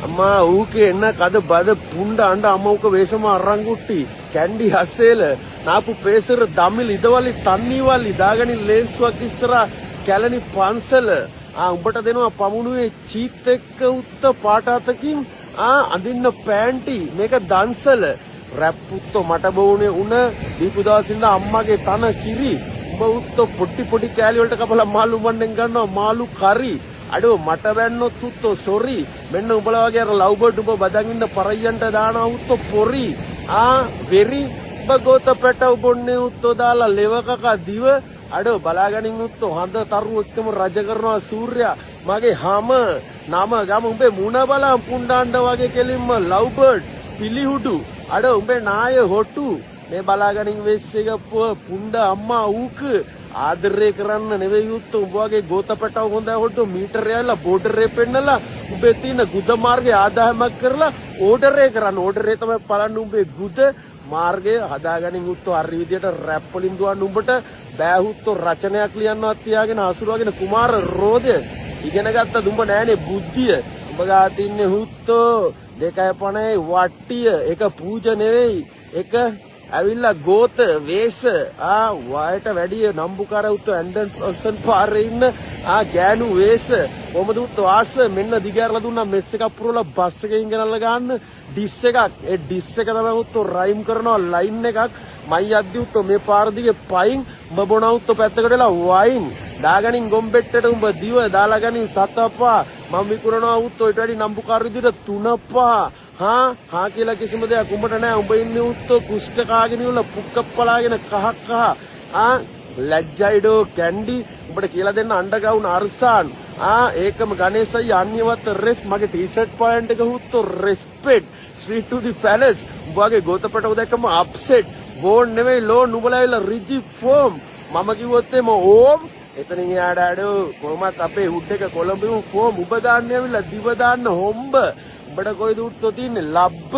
అమ్మా ఊకే ఎన్న కథ బద పుండ అండ అమ్మ ఒక వేసమ్మ అర్రంగుట్టి క్యాండీ హస్సేల నాపు పేసరు దమ్మిలు ఇదవాలి తన్ని వాళ్ళు దాగని లేన్స్ వకిస్రా කැලණි පන්සල උඹට දෙනවා පමුණුවේ චීත් එක්ක උත්ත පාටාතකින් අඳින්න පෑන්ටි මේක දන්සල රැප් උත්ත මට බෝනේ උන දීපු දාසින්න අම්මගේ තන කිරි උඹ උත්ත පොටි පොටි කෑලි වලට කපලා මාළු මණ්ඩෙන් ගන්නවා මාළු කරි අඩෝ මට වැන්නොත් උත්තෝ සොරි මෙන්න උඹලා වගේ අර ලව් බර්ඩ් උඹ බදන් ඉන්න පරයන්ට දානවා උත්තෝ පොරි වෙරි උඹ ගෝත පැටව බොන්නේ උත්තෝ දාලා ලෙවකක දිව අඩෝ බලාගනින් උත්තෝ හඳ තරු එක්කම රජ කරනවා සූර්යා මගේ හැම නම ගම උඹේ මුණ බලන් පුණ්ඩාණ්ඩ වගේ කෙලින්ම ලව් බර්ඩ් පිලිහුඩු අඩෝ උඹේ නාය හොටු මේ බලාගනින් වෙස් එක පුණ්ඩ අම්මා ඌක ආදරේ කරන්න නෙවෙයි උත්තෝ උඹ වගේ ගෝතපටව හොඳයි හොටු මීටර් යලා බෝඩරේ පෙන්නලා උඹේ තියෙන ගුද මාර්ගේ ආදායමක් කරලා ඕඩරේ කරන්න ඕඩරේ තමයි බලන්න උඹේ ගුද මාර්ගය හදාගනින් උත්තෝ හරි විදියට රැප් වලින් දුවන්න උඹට බෑහුත්තෝ රචනයක් ලියන්නවත් තියාගෙන අසුරවගෙන කුමාර රෝදය ඉගෙන ගත්ත දුඹ නෑනේ බුද්ධිය උඹ ගා තින්නේ හුත්තෝ 2.5 වට්ටිය එක පූජ නෙවෙයි එක ඇවිල්ලා ගෝත වේස වයට වැඩි නම්බුකාර උත්තෝ ඇන්ඩන් පාරේ ඉන්න ගෑනු වේස කොහමද උත්තෝ ආස මෙන්න දිගහැරලා දුන්නා මෙස් එකක් පුරවලා බස් එකකින් ගෙනල්ලා ගන්න ඩිස් එකක් ඒ ඩිස් එක තමයි උත්තෝ රයිම් කරනවා ලයින් එකක් මයි අද්දි උත්තෝ මේ පාර දිගේ පයින් උඹ බොන උත්තෝ පැත්තකට වෙලා වයින් දාගනින් ගොම්බෙට්ටට උඹ දිව දාලා ගනින් සතපා මම විකුණනවා උත්තෝ ඊට වැඩි නම්බුකාර විදිහට තුනපා හා කියලා කිසිම දෙයක් උඹට නෑ උඹ ඉන්නේ උත්තෝ කුෂ්ඨ කාගෙන ඉන්න පුක්ක පලාගෙන කහ ලැජ්ජයිඩෝ කැන්ඩි උඹට කියලා දෙන්න අඬගවුන අර්සාන් ඒකම ගණේසයි අන්‍යවත් රෙස් මගේ ටී-ෂර්ට් පොයින්ට් එක උත්තෝ රෙස්පෙක්ට් ස්ට්‍රීට් ටු දි පැලස් උඹගේ ගෝතපටව දැක්කම අප්සෙට් බෝන් නෙවෙයි ලෝ නුඹලා රිජි ෆෝම් මම කිව්වොත් එම ඕම් එතනින් යාඩ අඩෝ කොහමත් අපේ හුඩ් එක කොළඹින් ෆෝම් උඹ දාන්නේ ඇවිල්ලා දිව දාන්න හොම්බ උඹට කොයිද උත්තෝ තින්නේ ලබ්බ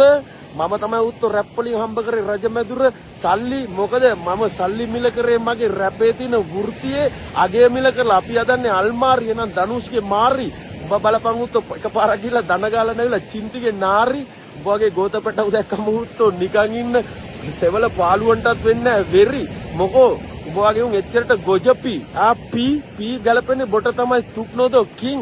මම තමයි උත්තෝ රැප් වලින් හම්බ කරේ රජමැදුර සල්ලි මොකද මම සල්ලි මිල කරේ මගේ රැපේ තියෙන වෘත්තියේ අගේ මිල කරලා අපි හදන්නේ අල්මාරිය නම් ධනුෂ්ගේ මාරි උඹ බලපන් උත්තෝ එකපාරක් ගිහලා දන ගාලා නැවිලා චින්තිගේ නාරි උඹගේ ගෝතපටව දැක්කම උත්තෝ නිකන් ඉන්න සෙවල පාළුවන්ටත් වෙන්නේ වෙරි මොකෝ උඹ වගේ උන් එච්චරට ගොජපි පී ගලපෙන්නේ බොට තමයි තුක්නෝදෝ කිං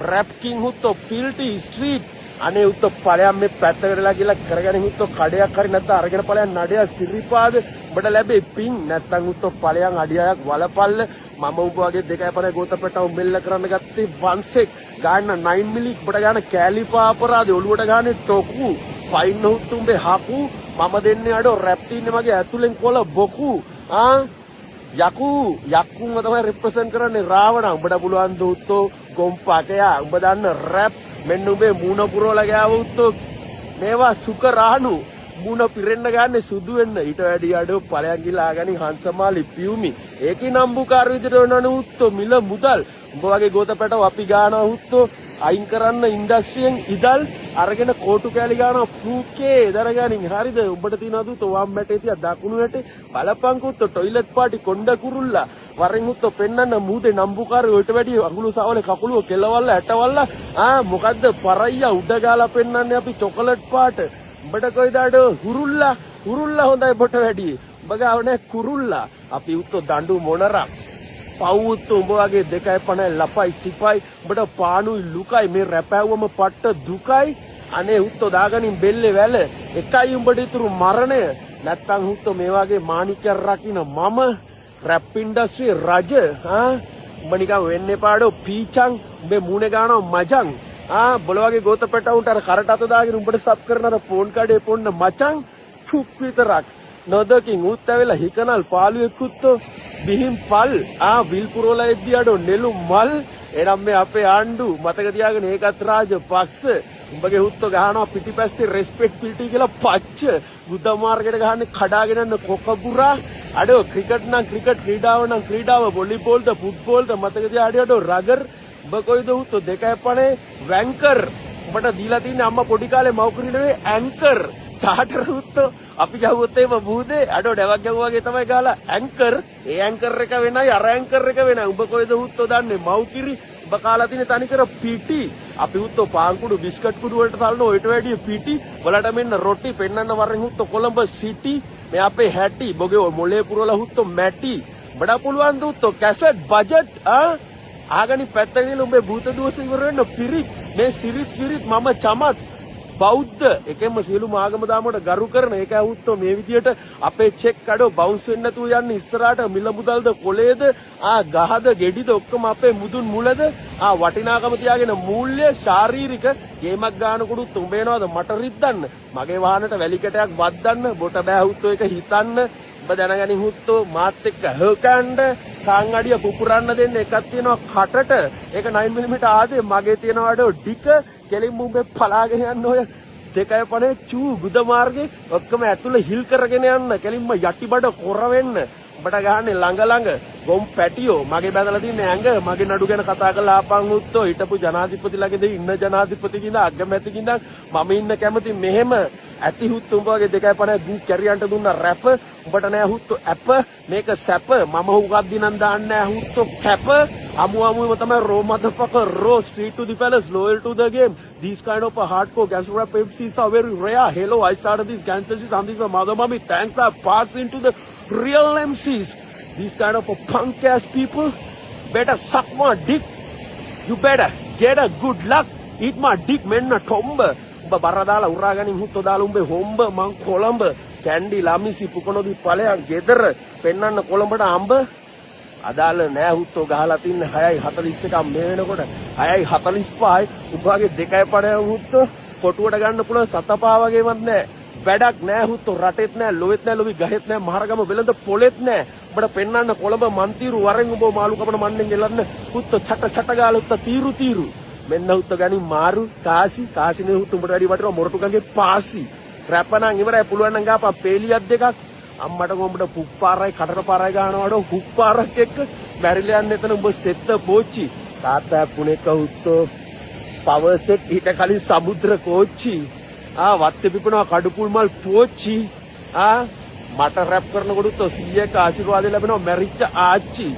රැප් කිං උත්තෝ ෆිල්ටි ස්ට්‍රීට් අනේ උත්තෝ ඵලයන් මේ පැත්තකටලා ගිහලා කරගෙන උත්තෝ කඩයක් හරි නැත්නම් අරගෙන ඵලයන් නඩය සිරිපාද උඹට ලැබෙයි පිං නැත්නම් උත්තෝ ඵලයන් අඩියක් වලපල්ල මම උඹ වගේ 2.5 ගෝතපටව මෙල්ල කරන්න ගත්තේ වන්සෙක් ගාන්න 9 මිලි උඹට ගන්න කැලිපා අපරාධේ ඔළුවට ගානේ ටොකු ෆයින් උත්තුම්බේ හකු මම දෙන්නේ අඩෝ රැප් තින්නේ මගේ ඇතුලෙන් කොළ බොකු යකුන්ව තමයි රිප්‍රසන්ට් කරන්නේ රාවණ උඹට පුළුවන් දුත්තෝ ගොම්පකයා උඹ දන්න රැප් මෙන්න උඹේ මූණ පුරවලා ගාව උත්තෝ මේවා සුකරාණු මූණ පිරෙන්න ගන්න සුදු වෙන්න ඊට වැඩි අඩෝ ඵලයන් ගිලා ආගනින් හංසමාලි පියුමි ඒකේ නම්බුකාර විදිහට වෙනවනේ උත්තෝ මිල මුදල් උඹ වගේ ගෝතපැටව අපි ගානවා උත්තෝ අයින් කරන්න ඉන්ඩස්ට්‍රියෙන් ඉදල් අරගෙන කෝටු කෑලි ගානවා පුකේ දරගනින් හරිද උඹට තියනවද උත්තෝ වම් මැටේ තියා දකුණු වැටේ බලපං උත්තෝ টয়ලට් පාටි කොණ්ඩ කුරුල්ලා වරෙන් උත්තෝ පෙන්නන්න මූදේ නම්බුකාර ඔයිට වැඩි අඟුළු සවලේ කකුලුව කෙලවල්ල ඇටවල්ල මොකද්ද පරයියා උඩ ගාලා පෙන්නන්නේ අපි චොකලට් පාට උඹට කොයිද අඩෝ හුරුල්ලා හොඳයි බොට වැඩි උඹ ගාව නෑ කුරුල්ලා අපි උත්තෝ දඬු මොනරා පවුත් උඹ වගේ 2.5 ලපයි සිපයි උඹට පානුයි ලුකයි මේ රැපැව්වම පට්ට දුකයි අනේ උත්තෝ දාගනින් බෙල්ලේ වැල එකයි උඹට ඉතුරු මරණය නැත්තම් උත්තෝ මේ වගේ මාණිකයක් රකින්න මම රැප් ඉන්ඩස්ට්‍රි රජ උඹ නිකන් වෙන්න එපාඩෝ පීචං උඹේ මූණේ ගානවා මජං බොල වගේ ගෝතපැටවුන්ට අර කරට අත දාගෙන උඹට සබ් කරන අර ෆෝන් කඩේ පොන්න මචං චුක් විතරක් නොදකින් උත් ඇවිල්ලා හිකනල් පාළුවෙක් උත්තෝ බිහිම් පල් විල්පුරෝලා එද්දී අඩෝ නෙළු මල් එනම් මේ අපේ ආණ්ඩු මතක තියාගෙන ඒකත් රාජපක්ෂ උඹගේ හුත්තෝ ගහනවා පිටිපස්සේ රෙස්පෙක්ට් ෆිල්ටි කියලා පච්ච බුද්ධ මාර්ගයට ගහන්නේ කඩාගෙන යන කොකබුරා අඩෝ ක්‍රිකට් නම් ක්‍රිකට් ක්‍රීඩාව නම් ක්‍රීඩාව වොලිබෝල්ද ෆුට්බෝල්ද මතක තියාගෙන අඩෝ රගර් උඹ කොයිද හුත්තෝ 2.5 වැන්කර් උඹට දීලා තියෙන්නේ අම්මා පොඩි කාලේ මව්කුරි නෙවෙයි ඇන්කර් චාටර් හුත්තෝ අපි ගහුවොත් ඒව බුදේ අඩෝ ඩැවක් ගැහුවා වගේ තමයි ගාලා ඇන්කර් ඒ ඇන්කර් එක වෙනයි අර ඇන්කර් එක වෙනයි උඹ කොයිද හුත්තෝ දන්නේ මව්කිරි ඔබ කාලා තියෙන තනිකර පිටි. අපි උත්තෝ පාන්කුඩු බිස්කට් කුඩු වලට තලන ඔයිට වැඩිය පිටි. වලට මෙන්න රොටි පෙන්නන්න වරෙන් උත්තෝ කොළඹ සිටි. මේ අපේ හැටි බොගේ මොලේ පුරවලා උත්තෝ මැටි. බඩ පුළුවන් දුත්තෝ කැසට් බජට් ආගනි පැත්තගෙන උඹේ භූත දෝෂ ඉවර වෙන්න පිරිත් මේ සිරිත් විරිත් මම චමත් බෞද්ධ එකෙන්ම සියලුම ආගම දාමකට ගරු කරන ඒක ඇහුත්තෝ මේ විදියට අපේ චෙක් කඩෝ බවුන්ස් වෙන්න නැතුව යන්නේ ඉස්සරහට මිල මුදල්ද කොලේද ගහද ගෙඩිද ඔක්කොම අපේ මුදුන් මුලද වටිනාකම තියාගෙන මූල්‍ය ශාරීරික ගේමක් ගන්නකොටුත් උඹේනවද මට රිද්දන්න මගේ වාහනට වැලි කැටයක් වද්දන්න බොට බෑහුත්තෝ ඒක හිතන්න ඔබ දැනගනින් හුත්තෝ මාත් එක්ක හොකණ්ඩ කාන් අඩිය පුපුරන්න දෙන්න එකක් තියෙනවා කටට ඒක 9mm ආදේ මගේ තියෙනවාඩ ඩික කෙලින්ම උඹේ පලාගෙන යන්න ඔය 2.5 චූ ගුද මාර්ගේ ඔක්කොම ඇතුළ හිල් කරගෙන යන්න කෙලින්ම යටි බඩ කොර වෙන්න උඹට ගහන්නේ ළඟ ගොම් පැටියෝ මගේ බැදලා තියන්නේ ඇඟ මගේ නඩු ගැන කතා කරලා ආපන් උත්තෝ හිටපු ජනාධිපති ළඟද ඉන්න ජනාධිපති කිඳ අගමැති කිඳ මම ඉන්න කැමති මෙහෙම ඇති හුත් උඹගේ 2.5 ගු කැරියන්ට දුන්න රැප උඹට නෑ හුත්තෝ ඇප මේක සැප මම උගක් දිනන් දාන්න නෑ හුත්තෝ කැප අමුම තමයි raw motherfucker raw street to the fellas loyal to the game these kind of a hardcore gangster rap MCs are very rare hello I started these gangsters on this mother mommy thanks are passing to the real MCs these kind of a punk ass people better suck my dick you better get a good luck eat my dick menna tomba උඹ බර දාලා උරාගනින් හුත්තෝ දාලා උඹේ හොම්බ මං කොළඹ කැන්ඩි ළමිසි පුකනොදි ඵලයන් ගෙදර පෙන්නන්න කොළඹට අඹ අදාළ නෑ හුත්තෝ ගහලා තින්නේ 6:41 මේ වෙනකොට 6:45යි උඹගේ 2.5 හුත්තෝ කොටුවට ගන්න පුළුවන් සතපා වගේවත් නෑ වැඩක් නෑ හුත්තෝ රටෙත් නෑ ලොවෙත් නෑ ලොවි ගහෙත් නෑ මහරගම වෙළඳ පොලෙත් නෑ උඹට පෙන්නන්න කොළඹ මන්තිරු වරෙන් උඹ මාළු කපන මන්නෙන් ගෙලන්න හුත්තෝ චට ගාලා හුත්තෝ තීරු මෙන්න හුත්තෝ ගනි මාරු කාසිනේ හුත්තෝ උඹට වැඩි වටිනවා මොරටුගංගේ පාසි රැපණන් ඉවරයි පුළුවන් නම් ගාපන් පේලියක් දෙකක් අම්මට ගොඹට පුප්පාරයි කටට පාරයි ගන්නවඩ පුප්පාරක් එක්ක බැරිලා යන්න එතන උඹ සෙත්ත පෝච්චි තාත්තා පුණේක හුත්තෝ පවර් සෙට් ඊට කලින් සමුද්‍ර කෝච්චි වත්තේ පිපෙනවා කඩුපුල් මල් පෝච්චි මට රැප් කරනකොට 100ක ආශිර්වාද ලැබෙනවා මැරිච්ච ආච්චි